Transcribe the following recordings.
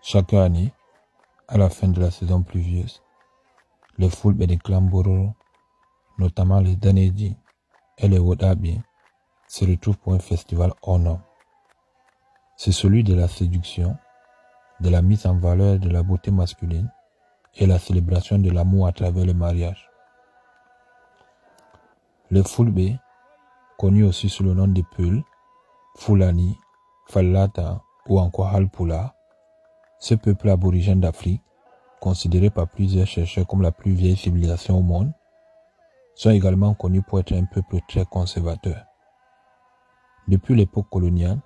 Chaque année, à la fin de la saison pluvieuse, les Fulbe des clans Bororo, notamment les Danedi et les Wodabi, se retrouvent pour un festival hors norme. C'est celui de la séduction, de la mise en valeur de la beauté masculine et la célébration de l'amour à travers le mariage. Les Fulbe, connus aussi sous le nom de Peul, Fulani, Fallata ou encore Halpula, ce peuple aborigène d'Afrique, considéré par plusieurs chercheurs comme la plus vieille civilisation au monde, sont également connus pour être un peuple très conservateur. Depuis l'époque coloniale,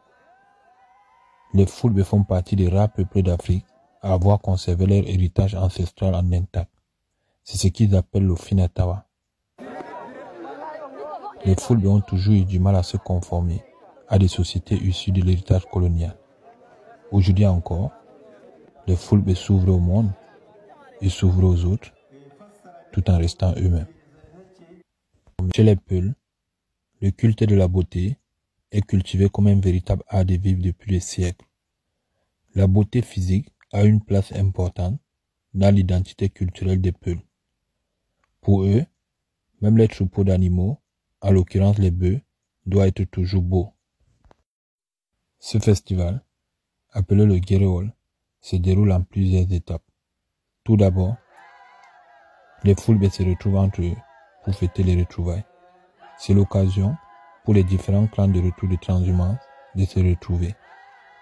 les Fulbe font partie des rares peuples d'Afrique à avoir conservé leur héritage ancestral en intact. C'est ce qu'ils appellent le Finatawa. Les Fulbe ont toujours eu du mal à se conformer à des sociétés issues de l'héritage colonial. Aujourd'hui encore, les Fulbe s'ouvrent au monde et s'ouvrent aux autres, tout en restant eux-mêmes. Chez les Peul, le culte de la beauté est cultivé comme un véritable art de vivre depuis des siècles. La beauté physique a une place importante dans l'identité culturelle des Peul. Pour eux, même les troupeaux d'animaux, en l'occurrence les bœufs, doivent être toujours beaux. Ce festival, appelé le Guéréol, se déroule en plusieurs étapes. Tout d'abord, les Fulbe se retrouvent entre eux pour fêter les retrouvailles. C'est l'occasion pour les différents clans de retour de transhumance de se retrouver.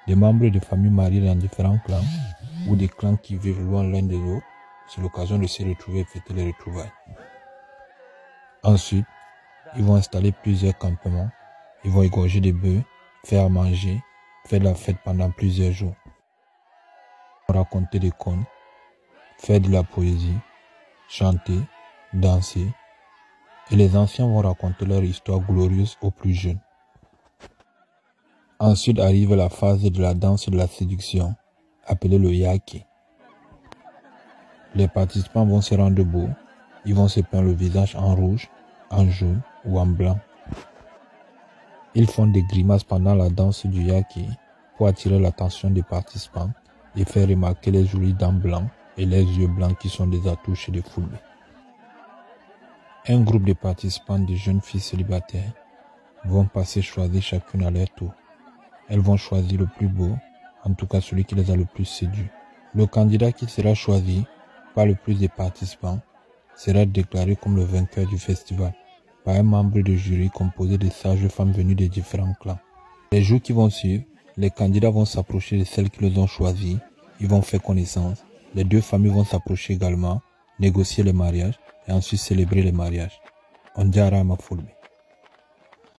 Des membres de familles mariés dans différents clans ou des clans qui vivent loin l'un des autres, c'est l'occasion de se retrouver et fêter les retrouvailles. Ensuite, ils vont installer plusieurs campements, ils vont égorger des bœufs, faire à manger, faire de la fête pendant plusieurs jours. Ils vont raconter des contes, faire de la poésie, chanter, danser, et les anciens vont raconter leur histoire glorieuse aux plus jeunes. Ensuite arrive la phase de la danse de la séduction, appelée le Yaki. Les participants vont se rendre beaux, ils vont se peindre le visage en rouge, en jaune ou en blanc. Ils font des grimaces pendant la danse du Yaki pour attirer l'attention des participants et faire remarquer les jolies dents blancs et les yeux blancs qui sont des atouts chez les Fulbe. Un groupe de participants de jeunes filles célibataires vont passer choisir chacune à leur tour. Elles vont choisir le plus beau, en tout cas celui qui les a le plus séduits. Le candidat qui sera choisi par le plus de participants sera déclaré comme le vainqueur du festival par un membre de jury composé de sages femmes venues des différents clans. Les jours qui vont suivre, les candidats vont s'approcher de celles qui les ont choisies, ils vont faire connaissance, les deux familles vont s'approcher également, négocier les mariages et ensuite célébrer les mariages. On dit à Rama Fulbe.